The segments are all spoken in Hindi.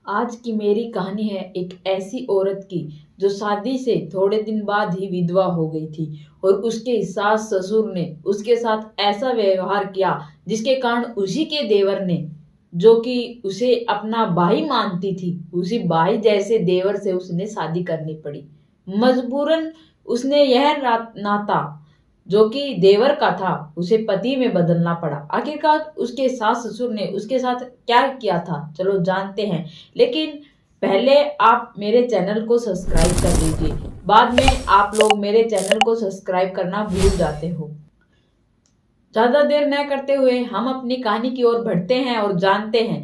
आज की मेरी कहानी है एक ऐसी औरत की जो शादी से थोड़े दिन बाद ही विधवा हो गई थी और उसके सास ससुर ने उसके साथ ऐसा व्यवहार किया जिसके कारण उसी के देवर ने, जो कि उसे अपना भाई मानती थी, उसी भाई जैसे देवर से उसने शादी करनी पड़ी। मजबूरन उसने यह नाता जो कि देवर का था उसे पति में बदलना पड़ा। आखिरकार उसके सास ससुर ने उसके साथ क्या किया था, चलो जानते हैं। लेकिन पहले आप मेरे चैनल को सब्सक्राइब कर लीजिए। बाद में आप लोग मेरे चैनल को सब्सक्राइब करना भूल जाते हो। ज्यादा देर न करते हुए हम अपनी कहानी की ओर बढ़ते हैं और जानते हैं।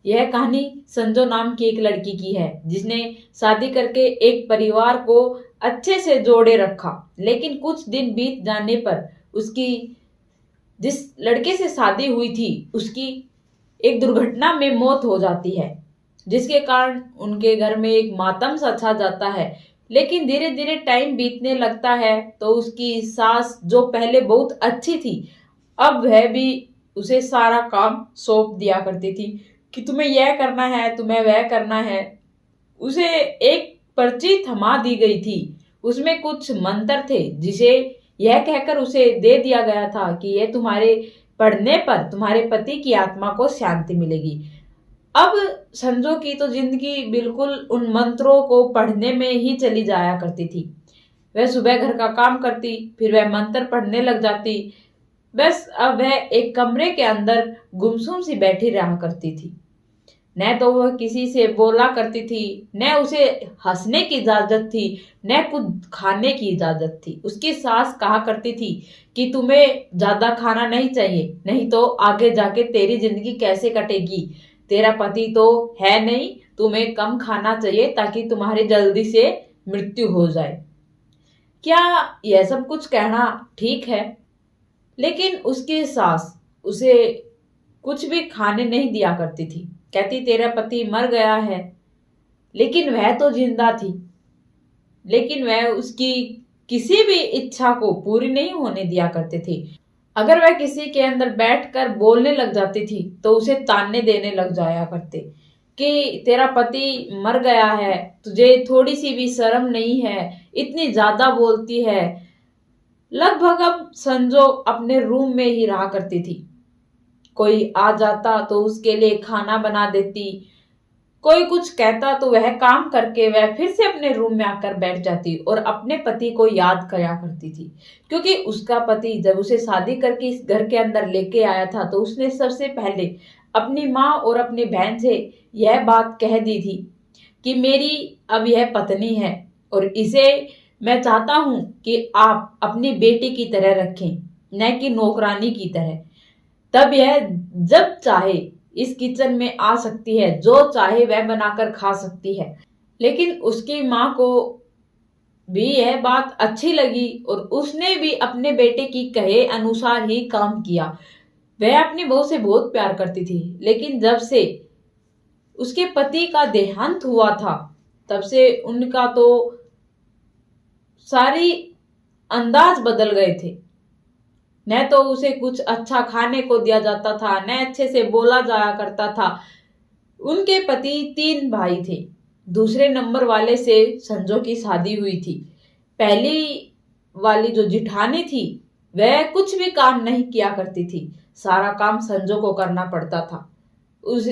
यह कहानी संजो नाम की एक लड़की की है जिसने शादी करके एक परिवार को अच्छे से जोड़े रखा। लेकिन कुछ दिन बीत जाने पर उसकी जिस लड़के से शादी हुई थी उसकी एक दुर्घटना में मौत हो जाती है, जिसके कारण उनके घर में एक मातम सा छा जाता है। लेकिन धीरे धीरे टाइम बीतने लगता है तो उसकी सास जो पहले बहुत अच्छी थी, अब वह भी उसे सारा काम सौंप दिया करती थी कि तुम्हें यह करना है, तुम्हें वह करना है। उसे एक पर्ची थमा दी गई थी, उसमें कुछ मंत्र थे जिसे यह कहकर उसे दे दिया गया था कि यह तुम्हारे पढ़ने पर तुम्हारे पति की आत्मा को शांति मिलेगी। अब संजो की तो जिंदगी बिल्कुल उन मंत्रों को पढ़ने में ही चली जाया करती थी। वह सुबह घर का काम करती, फिर वह मंत्र पढ़ने लग जाती। बस अब वह एक कमरे के अंदर गुमसुम सी बैठी रहा करती थी। न तो वह किसी से बोला करती थी, न उसे हंसने की इजाजत थी, न कुछ खाने की इजाजत थी। उसकी सास कहा करती थी कि तुम्हें ज्यादा खाना नहीं चाहिए, नहीं तो आगे जाके तेरी जिंदगी कैसे कटेगी। तेरा पति तो है नहीं, तुम्हें कम खाना चाहिए ताकि तुम्हारी जल्दी से मृत्यु हो जाए। क्या यह सब कुछ कहना ठीक है? लेकिन उसकी सास उसे कुछ भी खाने नहीं दिया करती थी। कहती तेरा पति मर गया है, लेकिन वह तो जिंदा थी। लेकिन वह उसकी किसी भी इच्छा को पूरी नहीं होने दिया करते थे। अगर वह किसी के अंदर बैठकर बोलने लग जाती थी तो उसे ताने देने लग जाया करते कि तेरा पति मर गया है, तुझे थोड़ी सी भी शर्म नहीं है, इतनी ज्यादा बोलती है। लगभग अब संजो अपने रूम में ही रहा करती थी। कोई आ जाता तो उसके लिए खाना बना देती, कोई कुछ कहता तो वह काम करके वह फिर से अपने रूम में आकर बैठ जाती और अपने पति को याद करा करती थी। क्योंकि उसका पति जब उसे शादी करके इस घर के अंदर लेके आया था तो उसने सबसे पहले अपनी माँ और अपनी बहन से यह बात कह दी थी कि मेरी अब यह पत्नी है और इसे मैं चाहता हूं कि आप अपनी बेटी की तरह रखें, न कि नौकरानी की तरह। तब यह जब चाहे इस किचन में आ सकती है, जो चाहे वह बनाकर खा सकती है। लेकिन उसकी माँ को भी यह बात अच्छी लगी और उसने भी अपने बेटे की कहे अनुसार ही काम किया। वह अपनी बहू से बहुत प्यार करती थी, लेकिन जब से उसके पति का देहांत हुआ था तब से उनका तो सारी अंदाज बदल गए थे। न तो उसे कुछ अच्छा खाने को दिया जाता था, न अच्छे से बोला जाया करता था। उनके पति 3 भाई थे। दूसरे नंबर वाले से संजो की शादी हुई थी। पहली वाली जो जिठानी थी वह कुछ भी काम नहीं किया करती थी, सारा काम संजो को करना पड़ता था। उस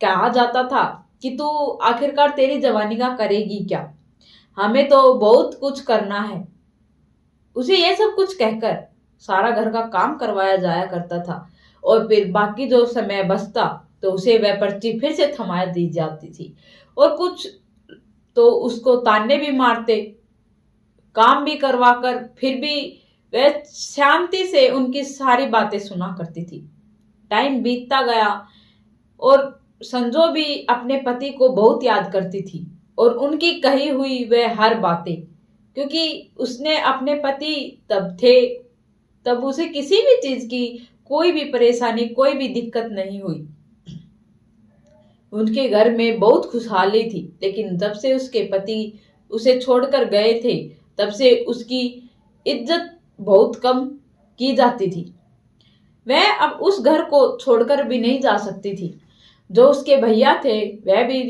कहा जाता था कि तू आखिरकार तेरी जवानी का करेगी क्या, हमें तो बहुत कुछ करना है। उसे यह सब कुछ कहकर सारा घर का काम करवाया जाया करता था और फिर बाकी जो समय बचता तो उसे वह पर्ची फिर से थमा दी जाती थी। और कुछ तो उसको ताने भी मारते, काम भी करवाकर, फिर भी वह शांति से उनकी सारी बातें सुना करती थी। टाइम बीतता गया और संजो भी अपने पति को बहुत याद करती थी और उनकी कही हुई वह हर बातें, क्योंकि उसने अपने पति तब थे तब उसे किसी भी चीज की कोई भी परेशानी, कोई भी दिक्कत नहीं हुई। उनके घर में बहुत खुशहाली थी। लेकिन जब से उसके पति उसे छोड़कर गए थे तब से उसकी इज्जत बहुत कम की जाती थी। वह अब उस घर को छोड़कर भी नहीं जा सकती थी। जो उसके भैया थे वह भी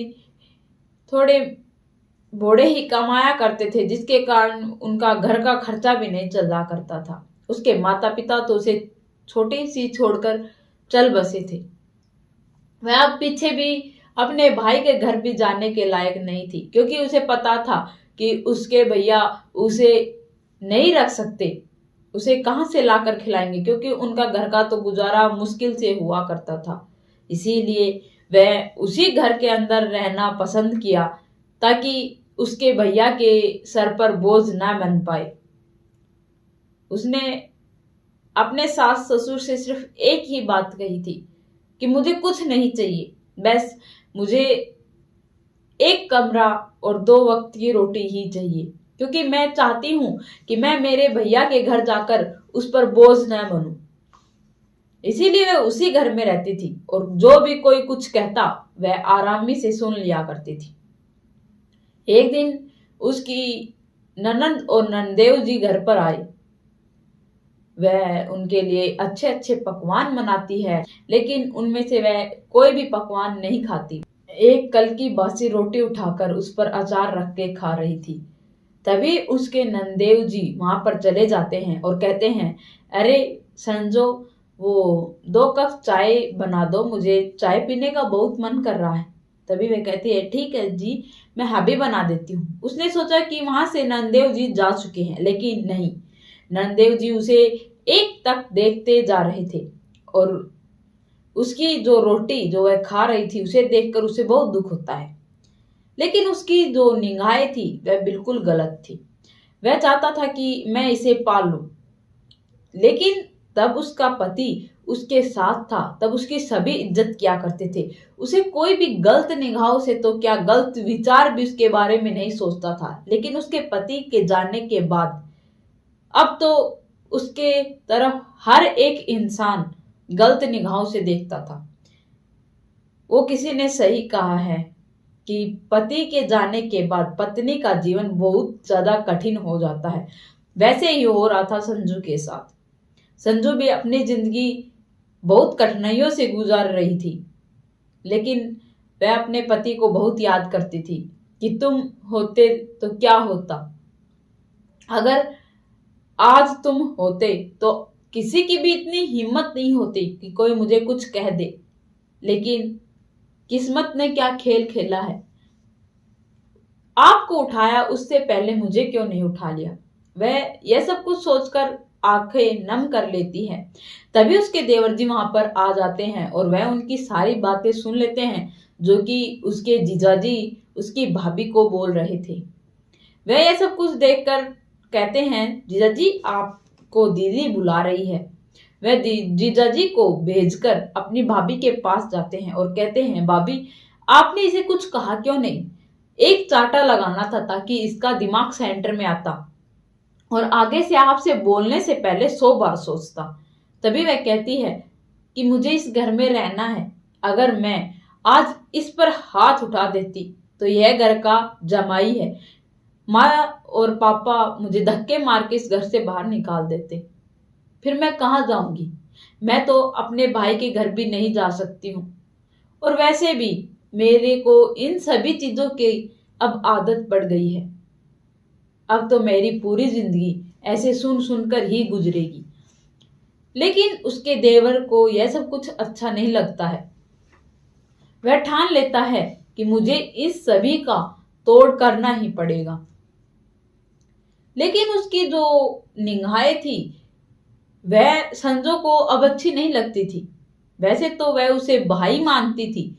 थोड़े बूढ़े ही कमाया करते थे, जिसके कारण उनका घर का खर्चा भी नहीं चला करता था। उसके माता पिता तो उसे छोटी सी छोड़कर चल बसे थे। वह अब पीछे भी अपने भाई के घर भी जाने के लायक नहीं थी, क्योंकि उसे पता था कि उसके भैया उसे नहीं रख सकते, उसे कहां से लाकर खिलाएंगे, क्योंकि उनका घर का तो गुजारा मुश्किल से हुआ करता था। इसीलिए वह उसी घर के अंदर रहना पसंद किया, ताकि उसके भैया के सर पर बोझ ना बन पाए। उसने अपने सास ससुर से सिर्फ एक ही बात कही थी कि मुझे कुछ नहीं चाहिए, बस मुझे एक कमरा और 2 वक्त की रोटी ही चाहिए, क्योंकि मैं चाहती हूं कि मैं मेरे भैया के घर जाकर उस पर बोझ न बनूं। इसीलिए वह उसी घर में रहती थी और जो भी कोई कुछ कहता वह आरामी से सुन लिया करती थी। एक दिन उसकी ननंद और नंदेव जी घर पर आए। वह उनके लिए अच्छे अच्छे पकवान बनाती है, लेकिन उनमें से वह कोई भी पकवान नहीं खाती। एक कल की बासी रोटी उठाकर उस पर अचार रख के खा रही थी। तभी उसके नंदेव जी वहां पर चले जाते हैं और कहते हैं, अरे संजो, वो 2 कप चाय बना दो, मुझे चाय पीने का बहुत मन कर रहा है। तभी वह कहती है, ठीक है जी, मैं अभी बना देती हूँ। उसने सोचा कि वहां से नंदेव जी जा चुके हैं, लेकिन नहीं, नंदेव जी उसे एक तक देखते जा रहे थे और उसकी जो रोटी जो वह खा रही थी उसे देखकर उसे बहुत दुख होता है। लेकिन उसकी जो निगाहें थी वह बिल्कुल गलत थी। वह चाहता था कि मैं इसे पाल लूं, लेकिन तब उसका पति उसके साथ था, तब उसकी सभी इज्जत किया करते थे। उसे कोई भी गलत निगाहों से तो क्या, गलत विचार भी उसके बारे में नहीं सोचता था। लेकिन उसके पति के जाने के बाद अब तो उसके तरफ हर एक इंसान गलत निगाहों से देखता था। वो किसी ने सही कहा है कि पति के जाने के बाद पत्नी का जीवन बहुत ज्यादा कठिन हो जाता है। वैसे ही हो रहा था संजू के साथ। संजू भी अपनी जिंदगी बहुत कठिनाइयों से गुजार रही थी, लेकिन वह अपने पति को बहुत याद करती थी कि तुम होते तो क्या होता, अगर आज तुम होते तो किसी की भी इतनी हिम्मत नहीं होती कि कोई मुझे कुछ कह दे। लेकिन किस्मत ने क्या खेल खेला है, आपको उठाया, उससे पहले मुझे क्यों नहीं उठा लिया। वह यह सब कुछ सोचकर आंखें नम कर लेती है। तभी उसके देवर जी वहां पर आ जाते हैं और वह उनकी सारी बातें सुन लेते हैं, जो कि उसके जीजाजी उसकी भाभी को बोल रहे थे। वह यह सब कुछ देखकर कहते हैं, जीजाजी आपको दीदी बुला रही है। वह जीजाजी को भेजकर अपनी भाभी के पास जाते हैं और कहते हैं, भाभी आपने इसे कुछ कहा क्यों नहीं, एक चांटा लगाना था ताकि इसका दिमाग सेंटर में आता और आगे से आपसे बोलने से पहले 100 बार सोचता। तभी वह कहती है कि मुझे इस घर में रहना है, अगर मैं आज इस पर हाथ उठा देती तो यह घर का जमाई है, माँ और पापा मुझे धक्के मार के इस घर से बाहर निकाल देते, फिर मैं कहाँ जाऊंगी। मैं तो अपने भाई के घर भी नहीं जा सकती हूँ, और वैसे भी मेरे को इन सभी चीजों की अब आदत पड़ गई है। अब तो मेरी पूरी जिंदगी ऐसे सुन सुनकर ही गुजरेगी। लेकिन उसके देवर को यह सब कुछ अच्छा नहीं लगता है। वह ठान लेता है कि मुझे इस सभी का तोड़ करना ही पड़ेगा। लेकिन उसकी जो निगाहें थी वह संजो को अब अच्छी नहीं लगती थी। वैसे तो वह उसे भाई मानती थी,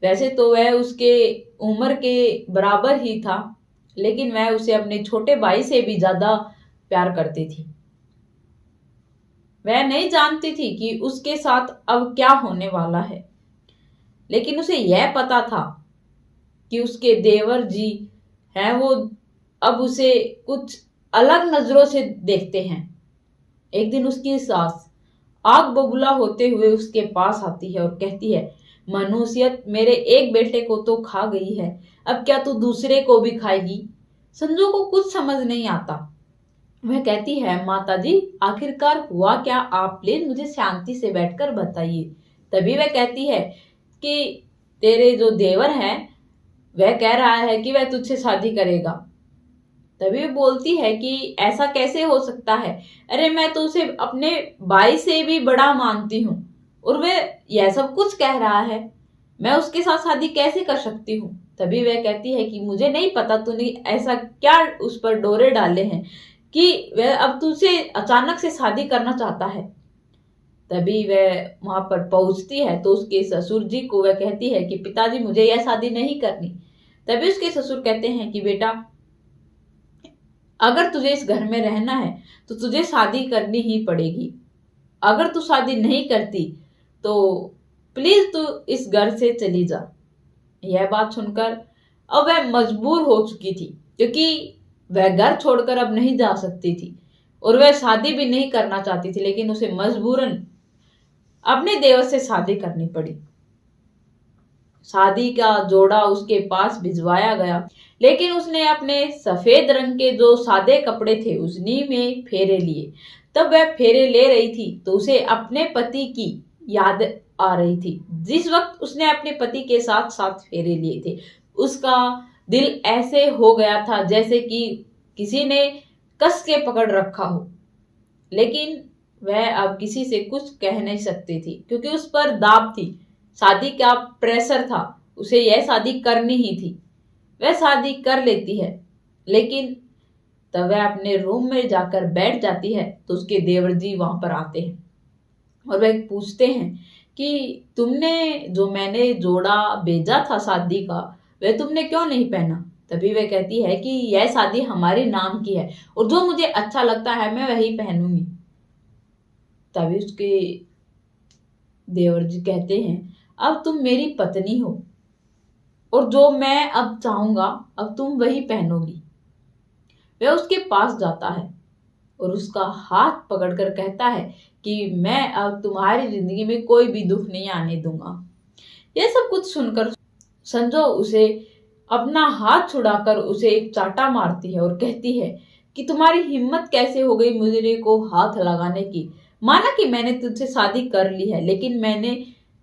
वैसे तो वह उसके उम्र के बराबर ही था, लेकिन वह उसे अपने छोटे भाई से भी ज्यादा प्यार करती थी। वह नहीं जानती थी कि उसके साथ अब क्या होने वाला है, लेकिन उसे यह पता था कि उसके देवर जी हैं वो अब उसे कुछ अलग नजरों से देखते हैं। एक दिन उसकी सास आग बबूला होते हुए उसके पास आती है और कहती है, मनुष्यत मेरे एक बेटे को तो खा गई है, अब क्या तू दूसरे को भी खाएगी। संजू को कुछ समझ नहीं आता। वह कहती है, माता जी आखिरकार हुआ क्या, आप प्लीज मुझे शांति से बैठकर बताइए। तभी वह कहती है कि तेरे जो देवर हैं वह कह रहा है कि वह तुझसे शादी करेगा। तभी वो बोलती है कि ऐसा कैसे हो सकता है, अरे मैं तो उसे अपने भाई से भी बड़ा मानती हूँ और वह यह सब कुछ कह रहा है, मैं उसके साथ शादी कैसे कर सकती हूँ। तभी वह कहती है कि मुझे नहीं पता तूने ऐसा क्या उस पर डोरे डाले हैं कि वह अब तुझसे अचानक से शादी करना चाहता है। तभी वह वहां पर पहुंचती है तो उसके ससुर जी को वह कहती है कि पिताजी मुझे यह शादी नहीं करनी। तभी उसके ससुर कहते हैं कि बेटा, अगर तुझे इस घर में रहना है तो तुझे शादी करनी ही पड़ेगी। अगर तू शादी नहीं करती तो प्लीज तू इस घर से चली जा। यह बात सुनकर अब वह मजबूर हो चुकी थी, क्योंकि वह घर छोड़कर अब नहीं जा सकती थी और वह शादी भी नहीं करना चाहती थी, लेकिन उसे मजबूरन अपने देवर से शादी करनी पड़ी। शादी का जोड़ा उसके पास भिजवाया गया, लेकिन उसने अपने सफेद रंग के जो सादे कपड़े थे उन्हीं में फेरे लिए। तब वह फेरे ले रही थी तो उसे अपने पति की याद आ रही थी। जिस वक्त उसने अपने पति के साथ साथ फेरे लिए थे, उसका दिल ऐसे हो गया था जैसे कि किसी ने कस के पकड़ रखा हो। लेकिन वह अब किसी से कुछ कह नहीं सकती थी, क्योंकि उस पर दाब थी, शादी का प्रेशर था, उसे यह शादी करनी ही थी। वह शादी कर लेती है, लेकिन तब वह अपने रूम में जाकर बैठ जाती है तो उसके देवर जी वहां पर आते हैं और वह पूछते हैं कि तुमने जो मैंने जोड़ा भेजा था शादी का, वह तुमने क्यों नहीं पहना। तभी वह कहती है कि यह शादी हमारे नाम की है और जो मुझे अच्छा लगता है मैं वही पहनूंगी। तभी उसके देवर जी कहते हैं, अब तुम मेरी पत्नी हो और जो मैं अब चाहूंगा अब तुम वही पहनोगी। वह उसके पास जाता है और उसका हाथ पकड़कर कहता है कि मैं अब तुम्हारी जिंदगी में कोई भी दुख नहीं आने दूंगा। यह सब कुछ सुनकर संजो उसे अपना हाथ छुड़ाकर उसे एक चाटा मारती है और कहती है कि तुम्हारी हिम्मत कैसे हो गई मुझे को हाथ लगाने की। माना कि मैंने तुझसे शादी कर ली है, लेकिन मैंने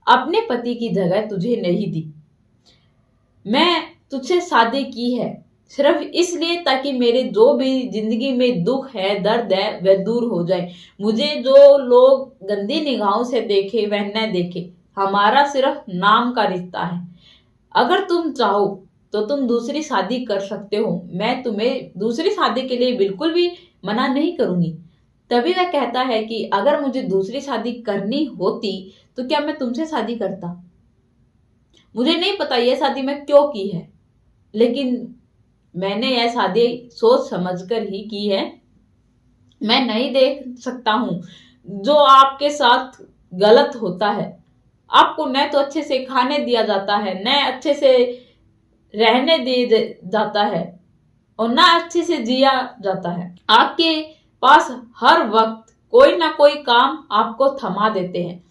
अपने पति की जगह तुझे नहीं दी। मैं तुझसे शादी की है सिर्फ इसलिए ताकि मेरे जो भी जिंदगी में दुख है, दर्द है, वह दूर हो जाए। मुझे जो लोग गंदी निगाहों से देखे वह न देखे। हमारा सिर्फ नाम का रिश्ता है। अगर तुम चाहो तो तुम दूसरी शादी कर सकते हो, मैं तुम्हें दूसरी शादी के लिए बिल्कुल भी मना नहीं करूंगी। तभी वह कहता है कि अगर मुझे दूसरी शादी करनी होती तो क्या मैं तुमसे शादी करता। मुझे नहीं पता यह शादी मैं क्यों की है, लेकिन मैंने यह शादी सोच समझकर ही की है। मैं नहीं देख सकता हूं जो आपके साथ गलत होता है। आपको न तो अच्छे से खाने दिया जाता है, न अच्छे से रहने दिया जाता है और ना अच्छे से जिया जाता है। आपके पास हर वक्त कोई ना कोई काम आपको थमा देते हैं,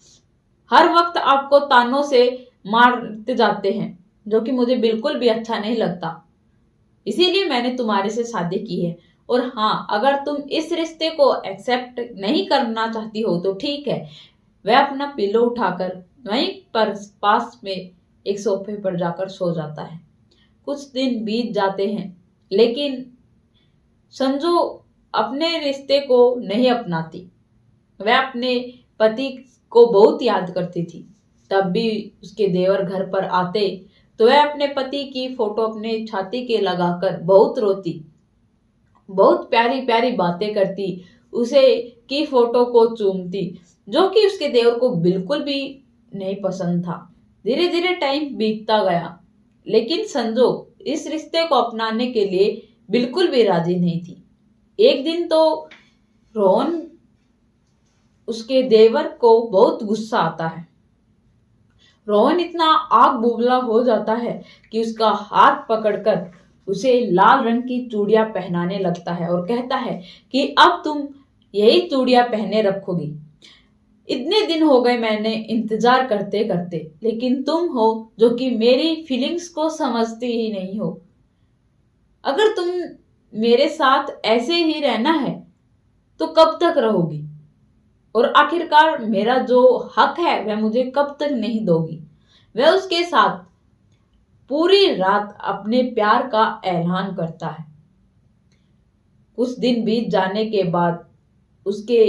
हर वक्त आपको तानों से मारते जाते हैं, जो कि मुझे बिल्कुल भी अच्छा नहीं लगता। इसीलिए मैंने तुम्हारे से शादी की है। और हाँ, अगर तुम इस रिश्ते को एक्सेप्ट नहीं करना चाहती हो तो ठीक है। वह अपना पिलो उठाकर वहीं पर पास में एक सोफे पर जाकर सो जाता है। कुछ दिन बीत जाते हैं, लेकिन संजू अपने रिश्ते को नहीं अपनाती। वह अपने पति को बहुत याद करती थी। तब भी उसके देवर घर पर आते तो वह अपने पति की फोटो अपने छाती के लगाकर बहुत रोती, बहुत प्यारी प्यारी बातें करती, उसे की फोटो को चूमती, जो कि उसके देवर को बिल्कुल भी नहीं पसंद था। धीरे धीरे टाइम बीतता गया, लेकिन संजो इस रिश्ते को अपनाने के लिए बिल्कुल भी राजी नहीं थी। एक दिन तो रोहन उसके देवर को बहुत गुस्सा आता है। रोहन इतना आग बुबला हो जाता है कि उसका हाथ पकड़कर उसे लाल रंग की चूड़ियां पहनाने लगता है और कहता है कि अब तुम यही चूड़ियां पहने रखोगी। इतने दिन हो गए मैंने इंतजार करते करते, लेकिन तुम हो जो कि मेरी फीलिंग्स को समझती ही नहीं हो। अगर तुम मेरे साथ ऐसे ही रहना है तो कब तक रहोगी, और आखिरकार मेरा जो हक है वह मुझे कब तक नहीं दोगी। वह उसके साथ पूरी रात अपने प्यार का ऐलान करता है। कुछ दिन बीत जाने के बाद उसके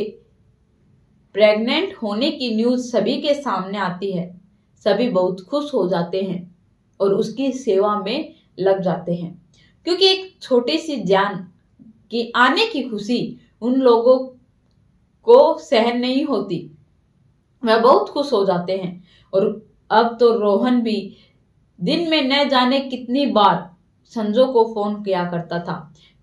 प्रेग्नेंट होने की न्यूज सभी के सामने आती है। सभी बहुत खुश हो जाते हैं और उसकी सेवा में लग जाते हैं, क्योंकि एक छोटी सी जान की आने की खुशी उन लोगों को सहन नहीं होती। वह बहुत खुश हो जाते हैं। और अब तो रोहन भी दिन में न जाने कितनी बार संजू को फोन किया करता था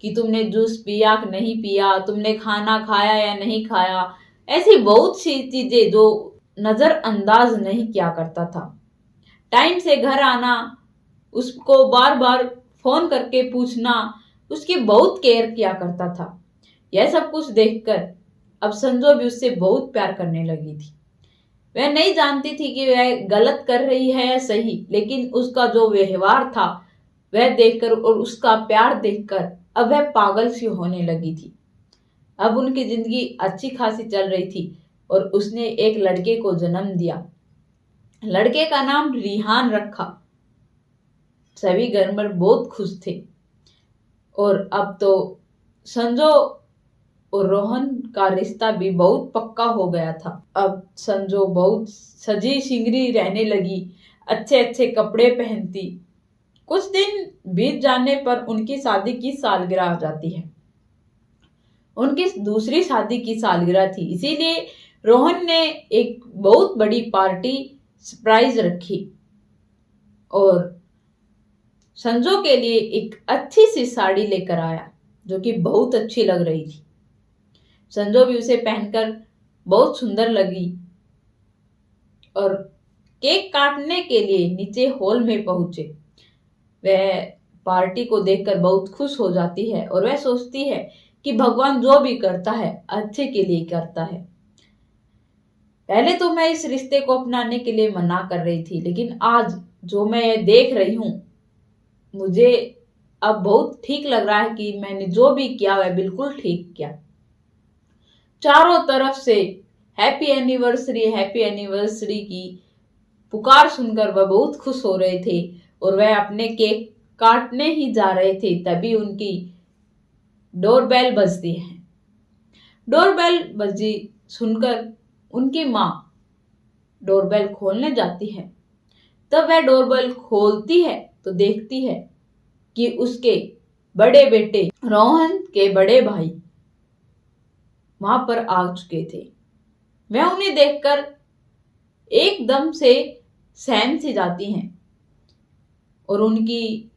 कि तुमने जूस पिया कि नहीं पिया, तुमने खाना खाया या नहीं खाया। ऐसी बहुत सी चीजें जो नजरअंदाज नहीं किया करता था। टाइम से घर आना, उसको बार बार फोन करके पूछना, उसकी बहुत केयर किया करता था। यह सब कुछ देखकर अब संजू भी उससे बहुत प्यार करने लगी थी। वह नहीं जानती थी कि वह गलत कर रही है या सही, लेकिन उसका जो व्यवहार था वह देखकर और उसका प्यार देखकर अब वह पागल सी होने लगी थी। अब उनकी जिंदगी अच्छी खासी चल रही थी और उसने एक लड़के को जन्म दिया। लड़के का नाम रिहान रखा। सभी घर में बहुत खुश थे। और अब तो संजू और रोहन का रिश्ता भी बहुत पक्का हो गया था। अब संजू बहुत सजी सिंगरी रहने लगी, अच्छे अच्छे कपड़े पहनती। कुछ दिन बीत जाने पर उनकी शादी की सालगिरह आ जाती है। उनकी दूसरी शादी की सालगिरह थी, इसीलिए रोहन ने एक बहुत बड़ी पार्टी सरप्राइज रखी और संजू के लिए एक अच्छी सी साड़ी लेकर आया जो कि बहुत अच्छी लग रही थी। संजू भी उसे पहनकर बहुत सुंदर लगी और केक काटने के लिए नीचे हॉल में पहुंचे। वह पार्टी को देखकर बहुत खुश हो जाती है और वह सोचती है कि भगवान जो भी करता है अच्छे के लिए करता है। पहले तो मैं इस रिश्ते को अपनाने के लिए मना कर रही थी, लेकिन आज जो मैं ये देख रही हूं, मुझे अब बहुत ठीक लग रहा है कि मैंने जो भी किया वह बिल्कुल ठीक किया। चारों तरफ से हैप्पी एनिवर्सरी की पुकार सुनकर वह बहुत खुश हो रहे थे और वह अपने केक काटने ही जा रहे थे, तभी उनकी डोरबेल बजती है। डोरबेल बजी सुनकर उनकी माँ डोरबेल खोलने जाती है। तब वह डोरबेल खोलती है तो देखती है कि उसके बड़े बेटे रोहन के बड़े भाई वहां पर आ चुके थे। वह उन्हें देखकर एकदम से सहम सी जाती हैं और उनकी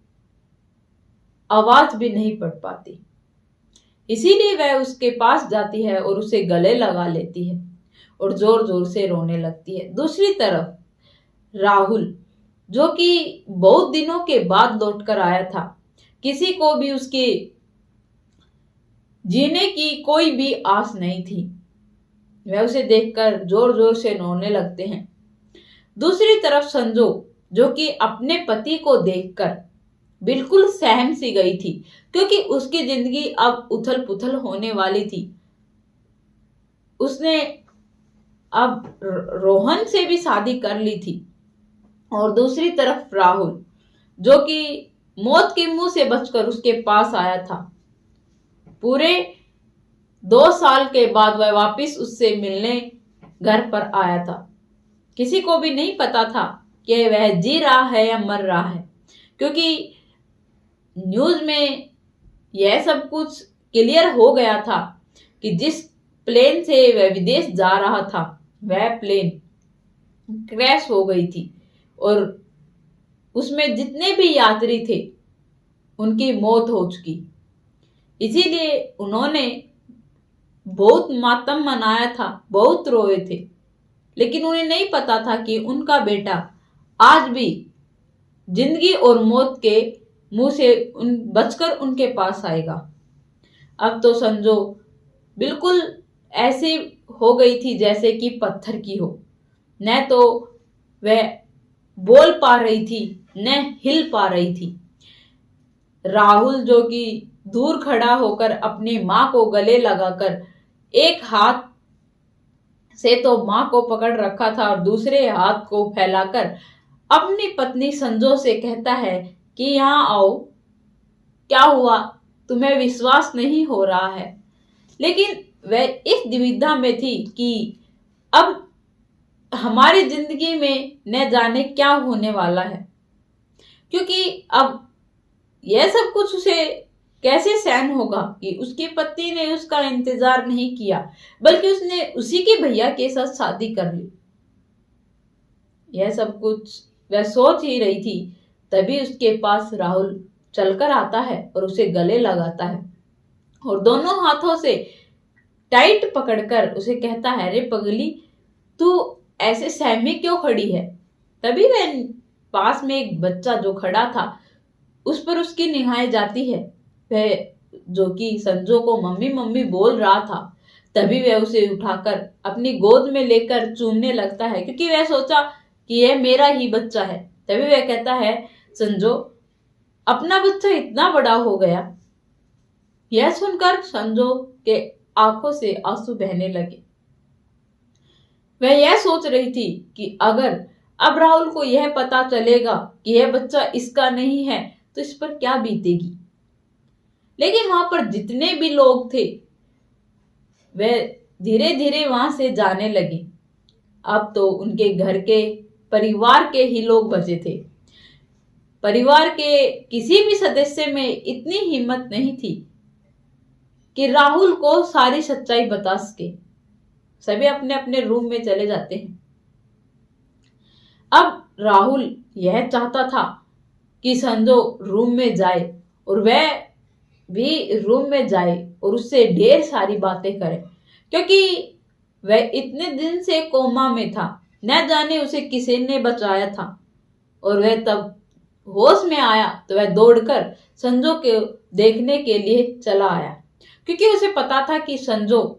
आवाज भी नहीं पड़ पाती। इसीलिए वह उसके पास जाती है और उसे गले लगा लेती है और जोर जोर से रोने लगती है। दूसरी तरफ राहुल, जो कि बहुत दिनों के बाद लौट कर आया था, किसी को भी उसके जीने की कोई भी आस नहीं थी। वह उसे देखकर जोर जोर से रोने लगते हैं। दूसरी तरफ संजू, जो कि अपने पति को देखकर बिल्कुल सहम सी गई थी, क्योंकि उसकी जिंदगी अब उथल पुथल होने वाली थी। उसने अब रोहन से भी शादी कर ली थी। और दूसरी तरफ राहुल, जो कि मौत के मुंह से बचकर उसके पास आया था। पूरे 2 साल के बाद वह वापस उससे मिलने घर पर आया था। किसी को भी नहीं पता था कि वह जी रहा है या मर रहा है, क्योंकि न्यूज में यह सब कुछ क्लियर हो गया था कि जिस प्लेन से वह विदेश जा रहा था वह प्लेन क्रैश हो गई थी और उसमें जितने भी यात्री थे उनकी मौत हो चुकी। इसीलिए उन्होंने बहुत मातम मनाया था, बहुत रोए थे, लेकिन उन्हें नहीं पता था कि उनका बेटा आज भी जिंदगी और मौत के मुंह से बचकर उनके पास आएगा। अब तो संजू बिल्कुल ऐसी हो गई थी जैसे कि पत्थर की हो। न तो वह बोल पा रही थी न हिल पा रही थी। राहुल, जो कि दूर खड़ा होकर अपनी मां को गले लगाकर एक हाथ से तो मां को पकड़ रखा था और दूसरे हाथ को फैलाकर अपनी पत्नी संजो से कहता है कि यहाँ आओ, क्या हुआ, तुम्हें विश्वास नहीं हो रहा है। लेकिन वह इस दुविधा में थी कि अब हमारी जिंदगी में न जाने क्या होने वाला है, क्योंकि अब यह सब कुछ उसे कैसे सहन होगा कि उसकी पत्नी ने उसका इंतजार नहीं किया, बल्कि उसने उसी के भैया के साथ शादी कर ली। यह सब कुछ वह सोच ही रही थी, तभी उसके पास राहुल चलकर आता है और उसे गले लगाता है और दोनों हाथों से टाइट पकड़कर उसे कहता है, अरे पगली, तू ऐसे सहमी क्यों खड़ी है। तभी वह पास में एक बच्चा जो खड़ा था उस पर उसकी निगाहें जाती है। वह जो कि संजो को मम्मी मम्मी बोल रहा था, तभी वह उसे उठाकर अपनी गोद में लेकर चूमने लगता है, क्योंकि वह सोचा कि यह मेरा ही बच्चा है। तभी वह कहता है, संजो, अपना बच्चा इतना बड़ा हो गया। यह सुनकर संजो के आंखों से आंसू बहने लगे। वह यह सोच रही थी कि अगर अब राहुल को यह पता चलेगा कि यह बच्चा इसका नहीं है तो इस पर क्या बीतेगी। लेकिन वहां पर जितने भी लोग थे वे धीरे धीरे वहां से जाने लगे। अब तो उनके घर के परिवार के ही लोग बचे थे। परिवार के किसी भी सदस्य में इतनी हिम्मत नहीं थी कि राहुल को सारी सच्चाई बता सके। सभी अपने अपने रूम में चले जाते हैं। अब राहुल यह चाहता था कि संजो रूम में जाए और वह भी रूम में जाए और उससे ढेर सारी बातें करे, क्योंकि वह इतने दिन से कोमा में था, न जाने उसे किसी ने बचाया था। और वह तब होश में आया तो वह दौड़कर संजो के देखने के लिए चला आया, क्योंकि उसे पता था कि संजो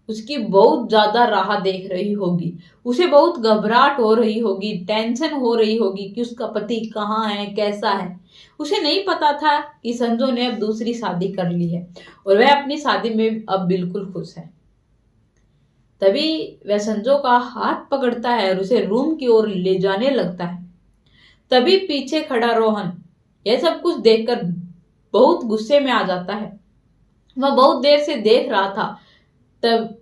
उसकी बहुत ज्यादा राह देख रही होगी। उसे बहुत घबराहट हो रही होगी, टेंशन हो रही होगी कि उसका पति कहाँ है, कैसा है। उसे नहीं पता था कि संजो ने अब दूसरी शादी कर ली है और वह अपनी शादी में अब बिल्कुल खुश है। तभी वह संजो का हाथ पकड़ता है और उसे रूम की ओर ले जाने लगता है। तभी पीछे खड़ा रोहन यह सब कुछ देखकर बहुत गुस्से में आ जाता है। वह बहुत देर से देख रहा था, तब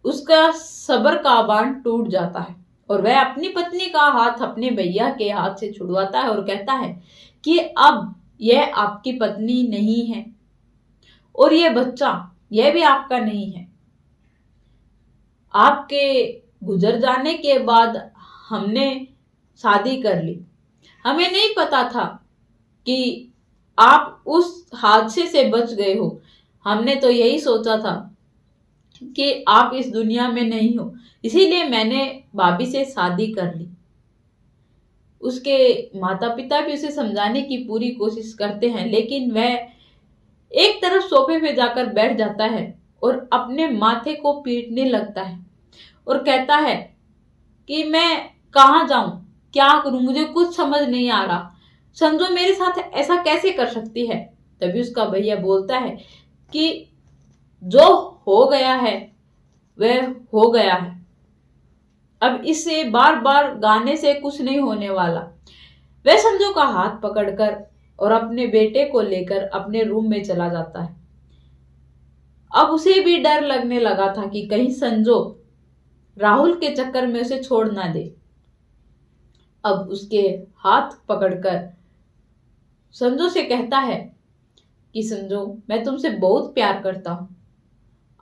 उसका सब्र का बांध टूट जाता है और वह अपनी पत्नी का हाथ अपने भैया के हाथ से छुड़वाता है और कहता है कि अब यह आपकी पत्नी नहीं है और यह बच्चा यह भी आपका नहीं है। आपके गुजर जाने के बाद हमने शादी कर ली। हमें नहीं पता था कि आप उस हादसे से बच गए हो। हमने तो यही सोचा था कि आप इस दुनिया में नहीं हो, इसीलिए मैंने भाभी से शादी कर ली। उसके माता पिता भी उसे समझाने की पूरी कोशिश करते हैं, लेकिन वह एक तरफ सोफे पे जाकर बैठ जाता है और अपने माथे को पीटने लगता है और कहता है कि मैं कहाँ जाऊं, क्या करूं, मुझे कुछ समझ नहीं आ रहा। संजो मेरे साथ ऐसा कैसे कर सकती है। तभी उसका भैया बोलता है कि जो हो गया है वह हो गया है, अब इससे बार बार गाने से कुछ नहीं होने वाला। वह संजो का हाथ पकड़कर और अपने बेटे को लेकर अपने रूम में चला जाता है। अब उसे भी डर लगने लगा था कि कहीं संजो राहुल के चक्कर में उसे छोड़ ना दे। अब उसके हाथ पकड़कर संजो से कहता है कि संजो, मैं तुमसे बहुत प्यार करता हूं।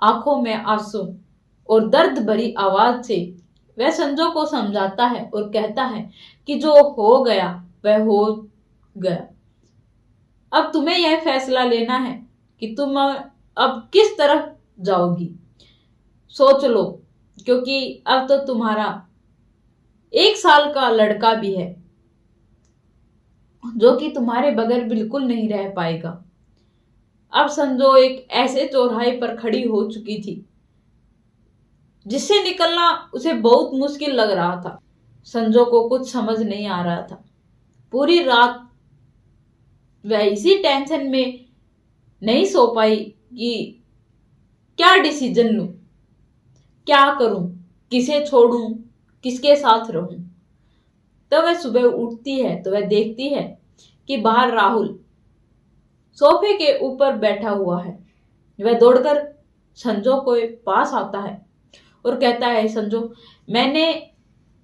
आंखों में आंसू और दर्द भरी आवाज से वह संजो को समझाता है और कहता है कि जो हो गया वह हो गया। अब तुम्हें यह फैसला लेना है कि तुम अब किस तरफ जाओगी। सोच लो, क्योंकि अब तो तुम्हारा 1 साल का लड़का भी है जो कि तुम्हारे बगैर बिल्कुल नहीं रह पाएगा। अब संजो एक ऐसे चौराहे पर खड़ी हो चुकी थी जिससे निकलना उसे बहुत मुश्किल लग रहा था। संजो को कुछ समझ नहीं आ रहा था। पूरी रात वह इसी टेंशन में नहीं सो पाई कि क्या डिसीजन लूं, क्या करूं, किसे छोड़ूं, किसके साथ रहूं। तो वह सुबह उठती है तो वह देखती है कि बाहर राहुल सोफे के ऊपर बैठा हुआ है। वह दौड़कर संजो के पास आता है और कहता है, संजो, मैंने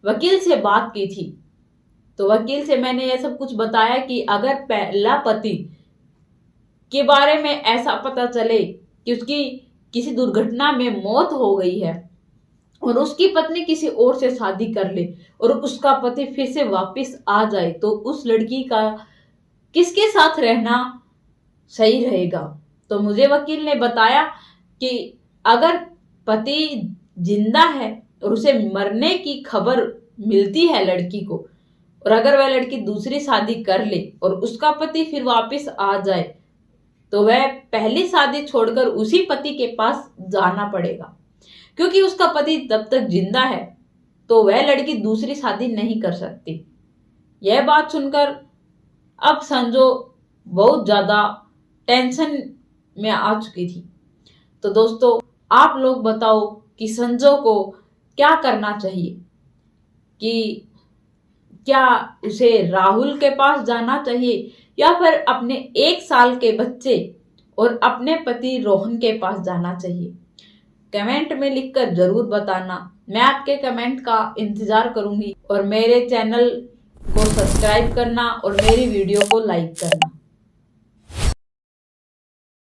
वकील से बात की थी, तो वकील से मैंने यह सब कुछ बताया कि अगर पहला पति के बारे में ऐसा पता चले कि उसकी किसी दुर्घटना में मौत हो गई है और उसकी पत्नी किसी और से शादी कर ले और उसका पति फिर से वापस आ जाए, तो उस लड़की का किसके साथ रहना सही रहेगा। तो मुझे वकील ने बताया कि अगर पति जिंदा है और उसे मरने की खबर मिलती है लड़की को, और अगर वह लड़की दूसरी शादी कर ले और उसका पति फिर वापस आ जाए, तो वह पहली शादी छोड़कर उसी पति के पास जाना पड़ेगा, क्योंकि उसका पति तब तक जिंदा है तो वह लड़की दूसरी शादी नहीं कर सकती। यह बात सुनकर अब संजो बहुत ज्यादा टेंशन में आ चुकी थी। तो दोस्तों, आप लोग बताओ कि संजो को क्या करना चाहिए, कि क्या उसे राहुल के पास जाना चाहिए या फिर अपने 1 साल के बच्चे और अपने पति रोहन के पास जाना चाहिए। कमेंट में लिखकर जरूर बताना। मैं आपके कमेंट का इंतजार करूंगी और मेरे चैनल को सब्सक्राइब करना और मेरी वीडियो को लाइक करना।